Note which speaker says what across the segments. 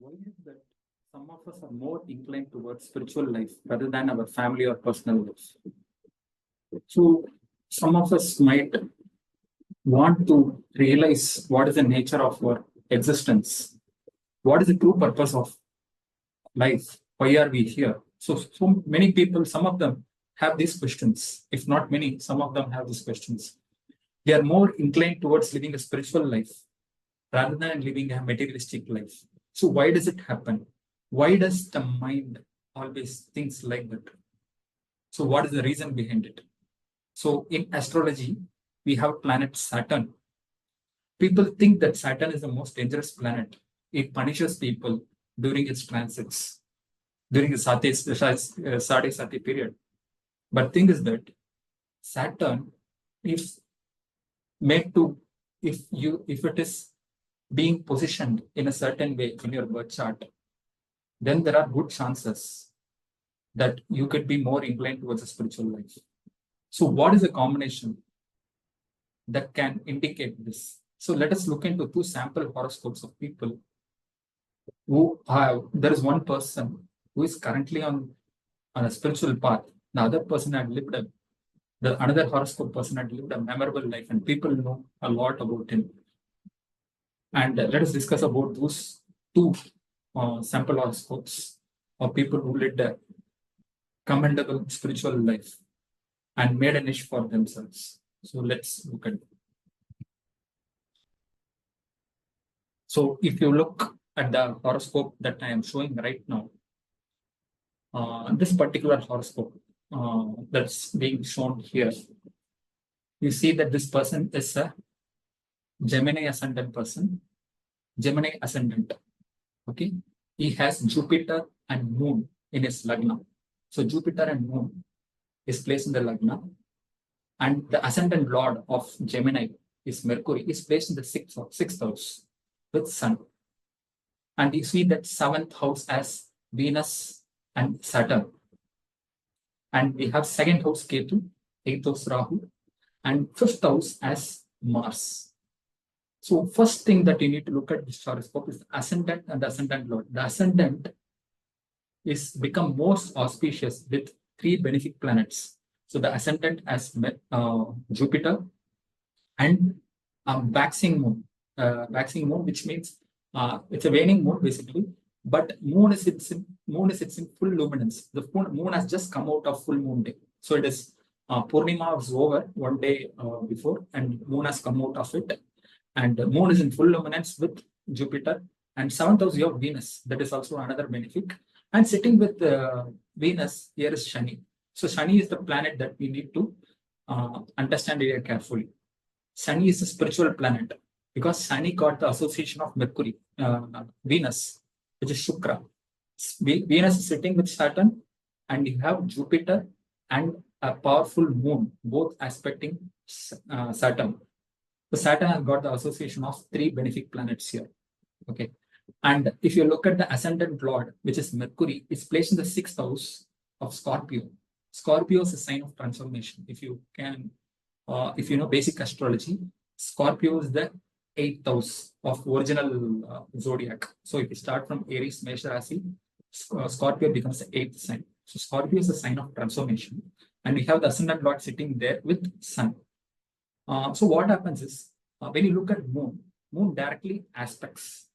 Speaker 1: Why is that some of us are more inclined towards spiritual life rather than our family or personal life? So some of us might want to realize what is the nature of our existence, what is the true purpose of life, why are we here? So many people, some of them have these questions. If not many, some of them have these questions. They are more inclined towards living a spiritual life rather than living a materialistic life. So why does it happen? Why does the mind always thinks like that? So what is the reason behind it? So in astrology, we have planet Saturn. People think that Saturn is the most dangerous planet. It punishes people during its transits, during the Sade Sati period. But thing is that Saturn, if made to, if it is being positioned in a certain way in your birth chart, then there are good chances that you could be more inclined towards a spiritual life. So what is the combination that can indicate this? So let us look into two sample horoscopes of people who have, there is one person who is currently on a spiritual path. The other person had lived another horoscope person had lived a memorable life, and people know a lot about him. And let us discuss about those two sample horoscopes of people who led a commendable spiritual life and made a niche for themselves. So let's look at it. So if you look at the horoscope that I am showing right now, this particular horoscope that's being shown here, you see that this person is a Gemini ascendant person. Gemini ascendant. Okay. He has Jupiter and Moon in his Lagna. So Jupiter and Moon is placed in the Lagna. And the ascendant lord of Gemini is Mercury, is placed in the sixth house with Sun. And you see that seventh house as Venus and Saturn. And we have second house Ketu, eighth house Rahu, and fifth house as Mars. So first thing that you need to look at this horoscope is the ascendant and the ascendant lord. The ascendant is become most auspicious with three benefic planets. So the ascendant as Jupiter and waxing moon. Waxing moon, which means it's a waning moon basically, but moon is its in full luminance. The moon has just come out of full moon day. So it is Purnima was over one day before, and moon has come out of it. And the moon is in full luminance with Jupiter. And seventh house, you have Venus. That is also another benefic. And sitting with Venus, here is Shani. So Shani is the planet that we need to understand very carefully. Shani is a spiritual planet because Shani got the association of Mercury, Venus, which is Shukra. Venus is sitting with Saturn, and you have Jupiter and a powerful moon, both aspecting Saturn. So Saturn has got the association of three benefic planets here. Okay. And if you look at the ascendant lord, which is Mercury, is placed in the sixth house of Scorpio. Scorpio is a sign of transformation. If you know basic astrology, Scorpio is the eighth house of original zodiac. So if you start from Aries, Mesha Rasi, Scorpio becomes the eighth sign. So Scorpio is a sign of transformation. And we have the ascendant lord sitting there with Sun. So what happens is, when you look at moon directly aspects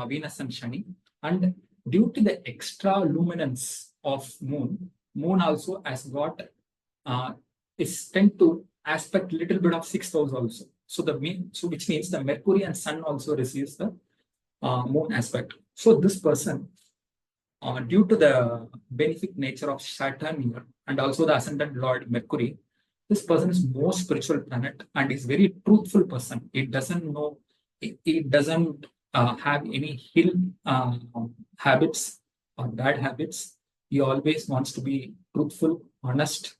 Speaker 1: Venus and Shani, and due to the extra luminance of moon also has got is tend to aspect little bit of sixth house also. So which means the Mercury and Sun also receives the moon aspect. So this person, due to the benefic nature of Saturn here and also the ascendant lord Mercury, this person is more spiritual planet and is very truthful person. It doesn't know, it doesn't have any ill habits or bad habits. He always wants to be truthful, honest,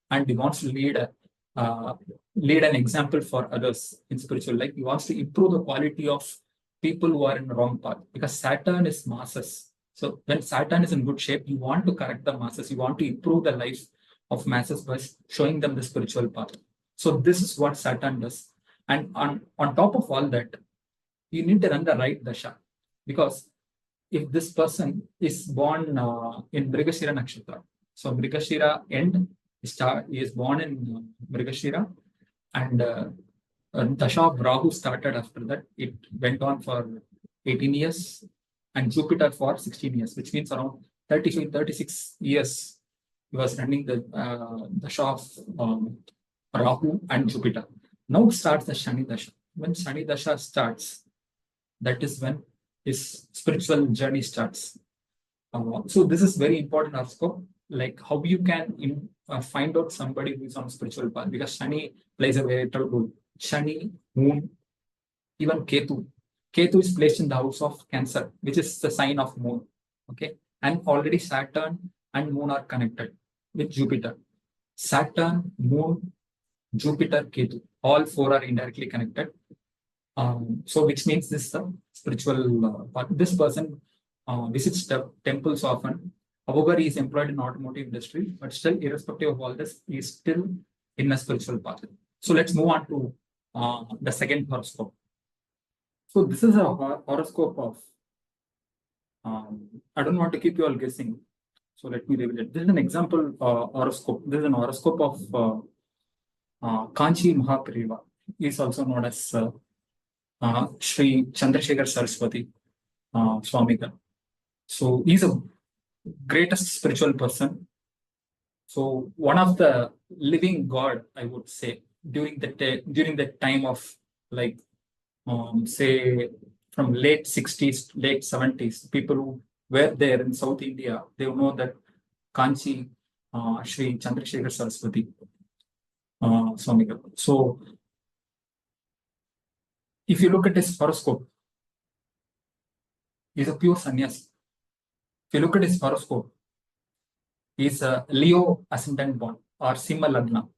Speaker 1: and he wants to lead an example for others in spiritual life. He wants to improve the quality of people who are in the wrong path, because Saturn is masses. So when Saturn is in good shape, you want to correct the masses. You want to improve the life of masses by showing them the spiritual path. So this is what Saturn does. And on top of all that, you need to run the right dasha, because if this person is born in Mrigashira Nakshatra. So Mrigashira end he is born in Mrigashira, and Dasha of Rahu started after that. It went on for 18 years, and Jupiter for 16 years, which means around 36 years he was running the Dasha of Rahu and Jupiter. Now starts the Shani Dasha. When Shani Dasha starts, that is when his spiritual journey starts. So this is very important horoscope, like how you can find out somebody who is on spiritual path, because Shani plays a very vital role. Shani, Moon, even Ketu. Ketu is placed in the house of Cancer, which is the sign of Moon. Okay, and already Saturn and Moon are connected with Jupiter. Saturn, Moon, Jupiter, Ketu, all four are indirectly connected. So which means this spiritual part. This person visits temples often. However, he is employed in automotive industry, but still, irrespective of all this, he is still in a spiritual path. So let's move on to the second horoscope. So this is a horoscope of, I don't want to keep you all guessing. So let me reveal it. This is an example horoscope. This is an horoscope of Kanchi Mahapariva. He is also known as Sri Chandrasekhar Saraswati Swamigal. So he's a greatest spiritual person. So one of the living God, I would say, during the time of, like, say from late 60s, late 70s, people who were there in South India, they know that Kanchi Sri Chandrasekhar Saraswati Swamigal. So if you look at his horoscope, he's a pure sannyasi. If you look at his horoscope, he's a Leo ascendant born, or Simha Lagna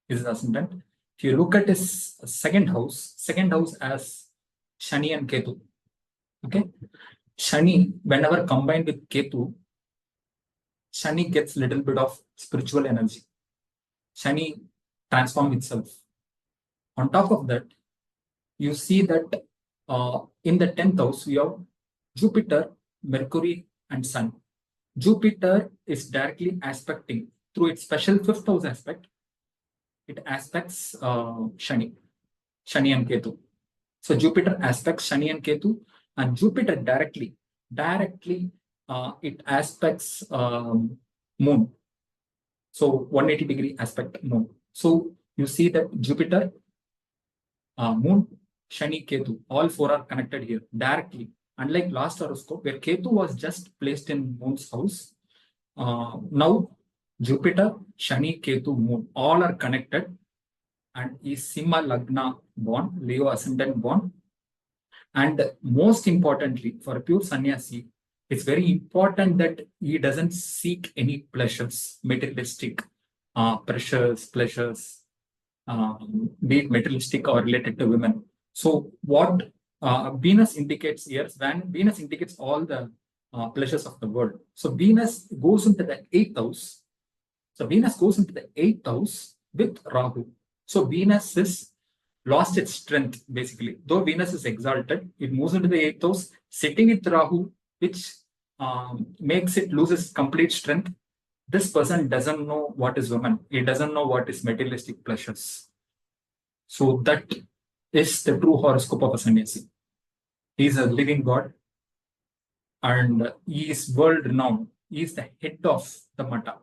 Speaker 1: is his ascendant. If you look at his second house as Shani and Ketu. Okay, Shani, whenever combined with Ketu, Shani gets a little bit of spiritual energy. Shani transforms itself. On top of that, you see that in the 10th house, we have Jupiter, Mercury, and Sun. Jupiter is directly aspecting through its special 5th house aspect. It aspects Shani and Ketu. So Jupiter aspects Shani and Ketu, and Jupiter directly it aspects Moon. So 180-degree aspect Moon. So you see that Jupiter, Moon, Shani, Ketu, all four are connected here directly. Unlike last horoscope, where Ketu was just placed in Moon's house, now Jupiter, Shani, Ketu, Moon, all are connected, and is Simha Lagna born, Leo ascendant born. And most importantly, for a pure sannyasi, it's very important that he doesn't seek any pleasures, materialistic pleasures, be it materialistic or related to women. So what Venus indicates here, Venus indicates all the pleasures of the world. So Venus goes into the 8th house. So Venus goes into the 8th house with Rahu. So Venus is lost its strength, basically. Though Venus is exalted, it moves into the 8th house, sitting with Rahu, which makes it lose its complete strength. This person doesn't know what is woman. He doesn't know what is materialistic pleasures. So that is the true horoscope of a sannyasi. He is a living God, and he is world renowned. He is the head of the Mata.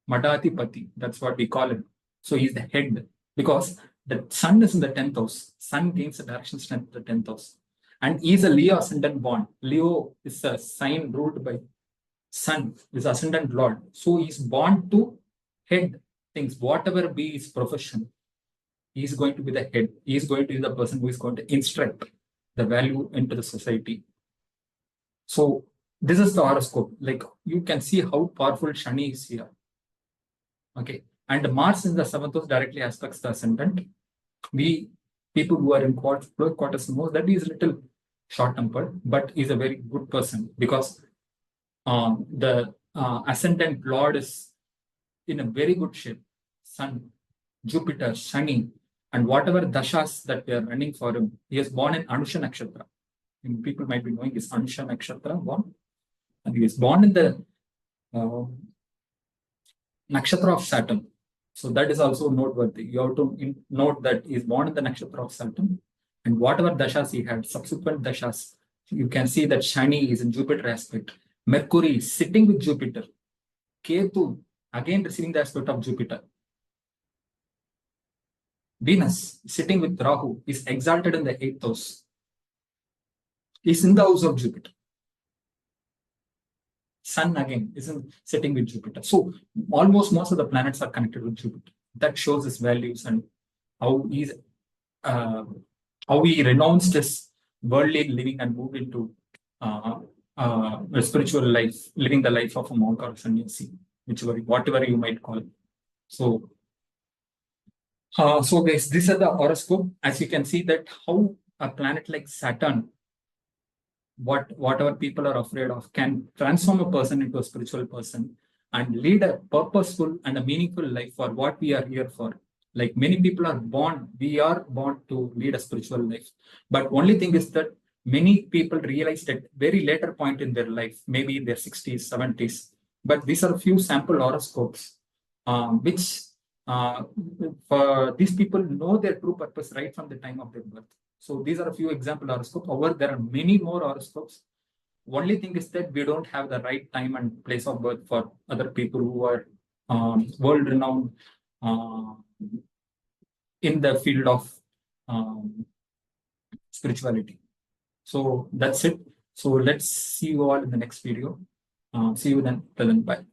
Speaker 1: Matadipati, that's what we call him. So he is the head, because the sun is in the 10th house. Sun gains the direction strength in the 10th house. And he is a Leo ascendant born. Leo is a sign ruled by Sun, is ascendant Lord. So he is born to head things, whatever be his profession. He is going to be the head. He is going to be the person who is going to instruct the value into the society. So this is the horoscope. Like, you can see how powerful Shani is here. Okay. And Mars in the 7th house directly aspects the ascendant. We people who are in quarters know that he is a little short-tempered, but he's a very good person, because the ascendant Lord is in a very good shape. Sun, Jupiter, Shani, and whatever dashas that we are running for him, he is born in Anusha Nakshatra. people might be knowing, is Anusha Nakshatra born. And he is born in the Nakshatra of Saturn. So that is also noteworthy. You have to note that he is born in the Nakshatra of Saturn. And whatever dashas he had, subsequent dashas, you can see that Shani is in Jupiter aspect. Mercury is sitting with Jupiter. Ketu, again receiving the aspect of Jupiter. Venus, sitting with Rahu, is exalted in the 8th house. Is in the house of Jupiter. Sun again is sitting with Jupiter. So almost most of the planets are connected with Jupiter. That shows his values and how he renounced his worldly living and moved into a spiritual life, living the life of a monk or a sannyasi, whatever you might call it. So guys, these are the horoscope. As you can see that how a planet like Saturn, whatever people are afraid of, can transform a person into a spiritual person and lead a purposeful and a meaningful life for what we are here for. Like many people we are born to lead a spiritual life. But only thing is that many people realize at very later point in their life, maybe in their 60s, 70s. But these are a few sample horoscopes, which for these people know their true purpose right from the time of their birth. So these are a few example horoscopes. However, there are many more horoscopes. Only thing is that we don't have the right time and place of birth for other people who are world-renowned in the field of spirituality. So that's it. So let's see you all in the next video. See you then. Till then, bye.